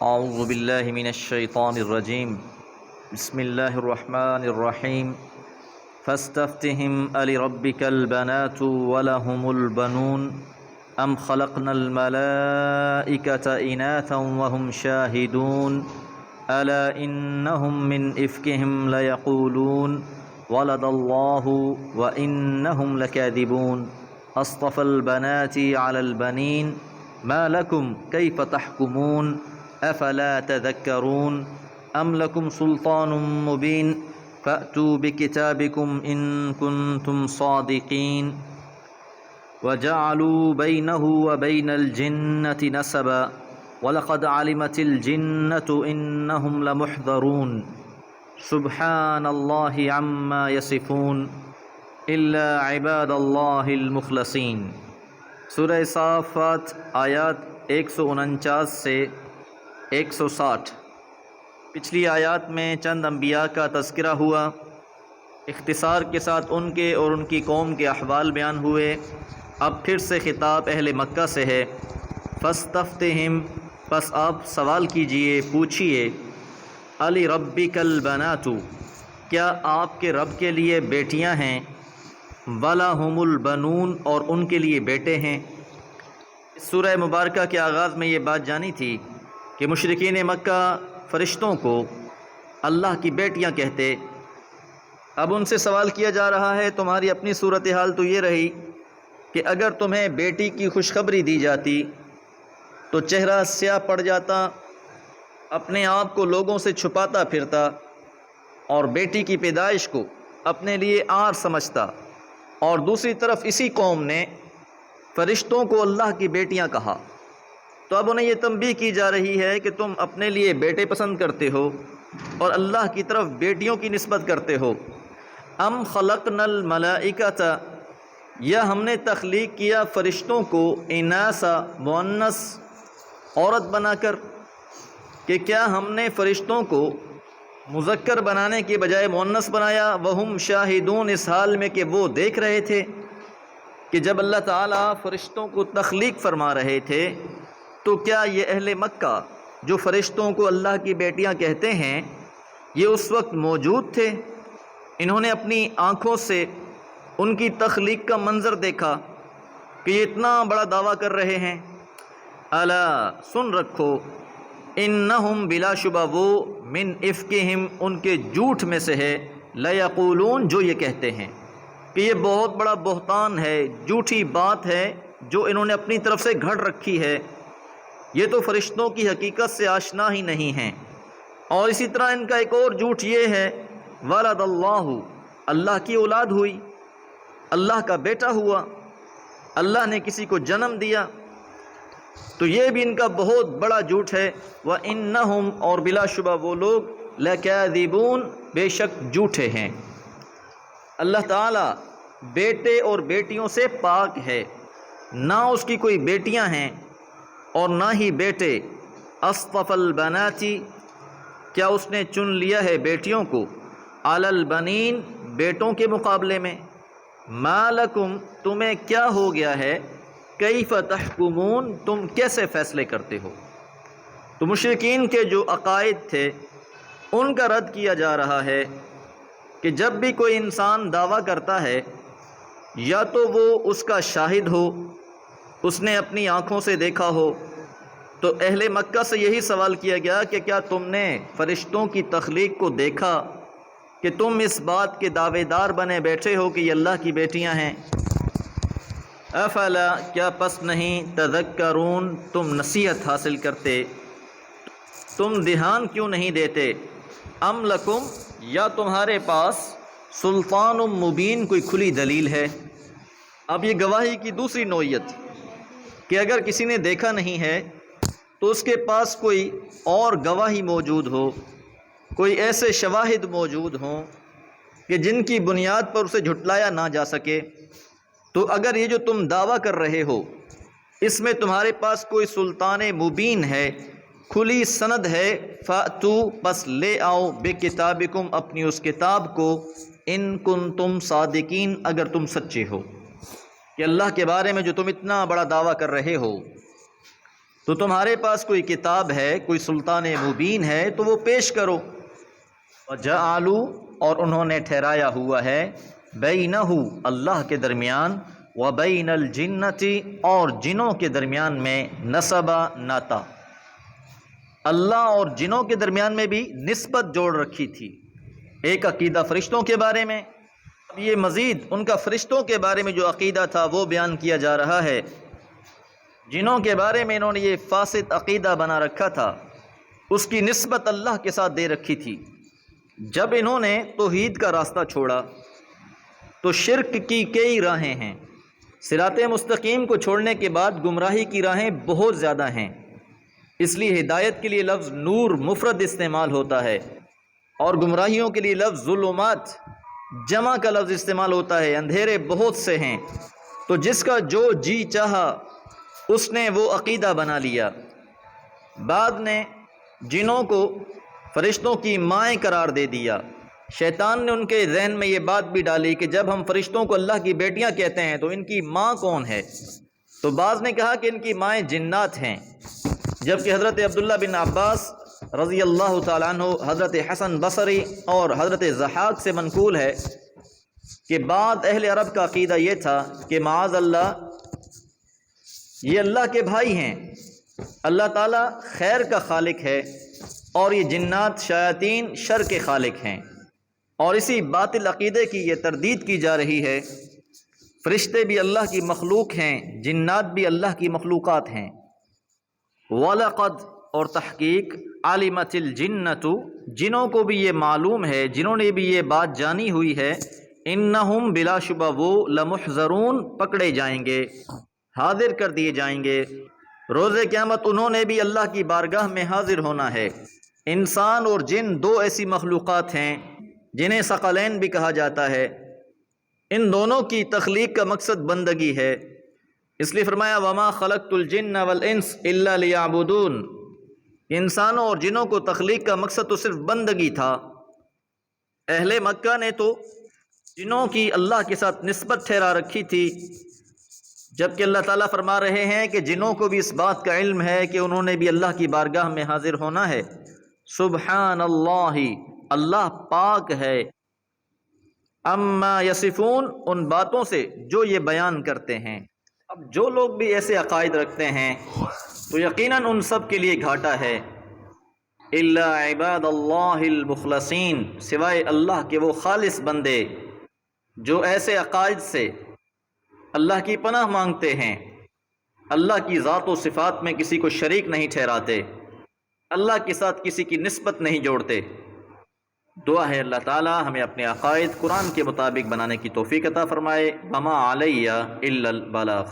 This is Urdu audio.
اعوذ باللہ من الشیطان الرجیم بسم اللہ الرحمن الرحیم فاستفتہم الربک البنات ولہم البنون ام خلقنا الملائکۃ اناثا وهم شاہدون الا انہم من افکہم لیقولون ولد اللہ وانہم لکاذبون اصطفى البنات على البنین ما لکم کیف تحکمون افلا تذکرون ام لکم سلطان مبین فأتوا بکتابکم ان کنتم صادقین وجعلوا بینہ وبین الجنة نسبا ولقد علمت الجنة انہم لمحضرون سبحان اللہ عما یصفون الا عباد اللہ المخلصین۔ سورہ صافات آیات 149 سے 160۔ پچھلی آیات میں چند انبیاء کا تذکرہ ہوا، اختصار کے ساتھ ان کے اور ان کی قوم کے احوال بیان ہوئے۔ اب پھر سے خطاب اہل مکہ سے ہے۔ فاستفتہم، پس آپ سوال کیجئے، پوچھئے، علی ربک البنات، کیا آپ کے رب کے لیے بیٹیاں ہیں؟ وَلَهُمُ الْبَنُونَ، اور ان کے لیے بیٹے ہیں۔ اس سورہ مبارکہ کے آغاز میں یہ بات جانی تھی کہ مشرکین مکہ فرشتوں کو اللہ کی بیٹیاں کہتے۔ اب ان سے سوال کیا جا رہا ہے، تمہاری اپنی صورتحال تو یہ رہی کہ اگر تمہیں بیٹی کی خوشخبری دی جاتی تو چہرہ سیاہ پڑ جاتا، اپنے آپ کو لوگوں سے چھپاتا پھرتا اور بیٹی کی پیدائش کو اپنے لیے عار سمجھتا، اور دوسری طرف اسی قوم نے فرشتوں کو اللہ کی بیٹیاں کہا۔ تو اب انہیں یہ تنبیہ کی جا رہی ہے کہ تم اپنے لیے بیٹے پسند کرتے ہو اور اللہ کی طرف بیٹیوں کی نسبت کرتے ہو۔ ام خلقنا الملائکۃ، یا ہم نے تخلیق کیا فرشتوں کو اناسا، مؤنث عورت بنا کر، کہ کیا ہم نے فرشتوں کو مذکر بنانے کے بجائے مؤنث بنایا؟ وہم شاہدون، اس حال میں کہ وہ دیکھ رہے تھے کہ جب اللہ تعالیٰ فرشتوں کو تخلیق فرما رہے تھے تو کیا یہ اہل مکہ جو فرشتوں کو اللہ کی بیٹیاں کہتے ہیں یہ اس وقت موجود تھے؟ انہوں نے اپنی آنکھوں سے ان کی تخلیق کا منظر دیکھا کہ یہ اتنا بڑا دعویٰ کر رہے ہیں۔ الا، سن رکھو، انہم بلا شبہ وہ، من افکہم، ان کے جھوٹ میں سے ہے، لیقولون، جو یہ کہتے ہیں کہ یہ بہت بڑا بہتان ہے، جھوٹی بات ہے جو انہوں نے اپنی طرف سے گھڑ رکھی ہے، یہ تو فرشتوں کی حقیقت سے آشنا ہی نہیں ہیں۔ اور اسی طرح ان کا ایک اور جھوٹ یہ ہے، ولد اللہ، اللہ کی اولاد ہوئی، اللہ کا بیٹا ہوا، اللہ نے کسی کو جنم دیا، تو یہ بھی ان کا بہت بڑا جھوٹ ہے۔ وَإِنَّهُمْ، اور بلا شبہ وہ لوگ، لَكَاذِبُونَ، بے شک جھوٹے ہیں۔ اللہ تعالیٰ بیٹے اور بیٹیوں سے پاک ہے، نہ اس کی کوئی بیٹیاں ہیں اور نہ ہی بیٹے۔ اصطفى البنات، کیا اس نے چن لیا ہے بیٹیوں کو، علی البنین، بیٹوں کے مقابلے میں۔ ما لکم، تمہیں کیا ہو گیا ہے، کیف تحکمون، تم کیسے فیصلے کرتے ہو؟ تو مشرکین کے جو عقائد تھے ان کا رد کیا جا رہا ہے کہ جب بھی کوئی انسان دعویٰ کرتا ہے یا تو وہ اس کا شاہد ہو، اس نے اپنی آنکھوں سے دیکھا ہو، تو اہل مکہ سے یہی سوال کیا گیا کہ کیا تم نے فرشتوں کی تخلیق کو دیکھا کہ تم اس بات کے دعوے دار بنے بیٹھے ہو کہ یہ اللہ کی بیٹیاں ہیں؟ افلا، کیا پس نہیں، تذکرون، تم نصیحت حاصل کرتے، تم دھیان کیوں نہیں دیتے؟ ام لکم، یا تمہارے پاس، سلطان مبین، کوئی کھلی دلیل ہے۔ اب یہ گواہی کی دوسری نوعیت کہ اگر کسی نے دیکھا نہیں ہے تو اس کے پاس کوئی اور گواہی موجود ہو، کوئی ایسے شواہد موجود ہوں کہ جن کی بنیاد پر اسے جھٹلایا نہ جا سکے۔ تو اگر یہ جو تم دعویٰ کر رہے ہو اس میں تمہارے پاس کوئی سلطان مبین ہے، کھلی سند ہے، فَأْتُوا، پس لے آؤ، بِکِتَابِکُمْ، اپنی اس کتاب کو، ان کنتم صادقین، اگر تم سچے ہو کہ اللہ کے بارے میں جو تم اتنا بڑا دعویٰ کر رہے ہو۔ تو تمہارے پاس کوئی کتاب ہے، کوئی سلطان مبین ہے تو وہ پیش کرو۔ وَجَعَلُوا، اور انہوں نے ٹھہرایا ہوا ہے، بَيْنَهُ، اللہ کے درمیان، وَبَيْنَ الْجِنَّةِ، اور جنوں کے درمیان میں، نسبا، ناتا۔ اللہ اور جنوں کے درمیان میں بھی نسبت جوڑ رکھی تھی۔ ایک عقیدہ فرشتوں کے بارے میں، اب یہ مزید ان کا فرشتوں کے بارے میں جو عقیدہ تھا وہ بیان کیا جا رہا ہے۔ جنوں کے بارے میں انہوں نے یہ فاسد عقیدہ بنا رکھا تھا، اس کی نسبت اللہ کے ساتھ دے رکھی تھی۔ جب انہوں نے توحید کا راستہ چھوڑا تو شرک کی کئی راہیں ہیں۔ صراط مستقیم کو چھوڑنے کے بعد گمراہی کی راہیں بہت زیادہ ہیں، اس لیے ہدایت کے لیے لفظ نور مفرد استعمال ہوتا ہے، اور گمراہیوں کے لیے لفظ ظلمات جمع کا لفظ استعمال ہوتا ہے۔ اندھیرے بہت سے ہیں، تو جس کا جو جی چاہا اس نے وہ عقیدہ بنا لیا۔ بعد نے جنوں کو فرشتوں کی مائیں قرار دے دیا۔ شیطان نے ان کے ذہن میں یہ بات بھی ڈالی کہ جب ہم فرشتوں کو اللہ کی بیٹیاں کہتے ہیں تو ان کی ماں کون ہے؟ تو بعض نے کہا کہ ان کی مائیں جنات ہیں، جبکہ حضرت عبداللہ بن عباس رضی اللہ تعالیٰ عنہ، حضرت حسن بصری اور حضرت ضحاک سے منقول ہے کہ بعض اہل عرب کا عقیدہ یہ تھا کہ معاذ اللہ یہ اللہ کے بھائی ہیں، اللہ تعالیٰ خیر کا خالق ہے اور یہ جنات شیاطین شر کے خالق ہیں، اور اسی باطل عقیدے کی یہ تردید کی جا رہی ہے۔ فرشتے بھی اللہ کی مخلوق ہیں، جنات بھی اللہ کی مخلوقات ہیں۔ وَلَقَدْ، اور تحقیق، عَلِمَتِ الْجِنَّةُ، جنوں کو بھی یہ معلوم ہے، جنہوں نے بھی یہ بات جانی ہوئی ہے، اِنَّهُمْ، بلا شبہ وہ، لَمُحْضَرُونَ، پکڑے جائیں گے، حاضر کر دیے جائیں گے۔ روز قیامت انہوں نے بھی اللہ کی بارگاہ میں حاضر ہونا ہے۔ انسان اور جن دو ایسی مخلوقات ہیں جنہیں ثقلین بھی کہا جاتا ہے، ان دونوں کی تخلیق کا مقصد بندگی ہے، اس لیے فرمایا وَمَا خَلَقْتُ الْجِنَّ وَالْإِنسَ إِلَّا لِيَعْبُدُونَ۔ انسانوں اور جنوں کو تخلیق کا مقصد تو صرف بندگی تھا۔ اہل مکہ نے تو جنوں کی اللہ کے ساتھ نسبت ٹھہرا رکھی تھی، جبکہ اللہ تعالیٰ فرما رہے ہیں کہ جنوں کو بھی اس بات کا علم ہے کہ انہوں نے بھی اللہ کی بارگاہ میں حاضر ہونا ہے۔ سبحان اللہ، اللہ پاک ہے، اما یصفون، ان باتوں سے جو یہ بیان کرتے ہیں۔ اب جو لوگ بھی ایسے عقائد رکھتے ہیں تو یقیناً ان سب کے لیے گھاٹا ہے۔ الا عباد اللہ المخلصین، سوائے اللہ کے وہ خالص بندے جو ایسے عقائد سے اللہ کی پناہ مانگتے ہیں، اللہ کی ذات و صفات میں کسی کو شریک نہیں ٹھہراتے، اللہ کے ساتھ کسی کی نسبت نہیں جوڑتے۔ دعا ہے اللہ تعالی ہمیں اپنے عقائد قرآن کے مطابق بنانے کی توفیق عطا فرمائے۔ وما علیہ الا البلاغ۔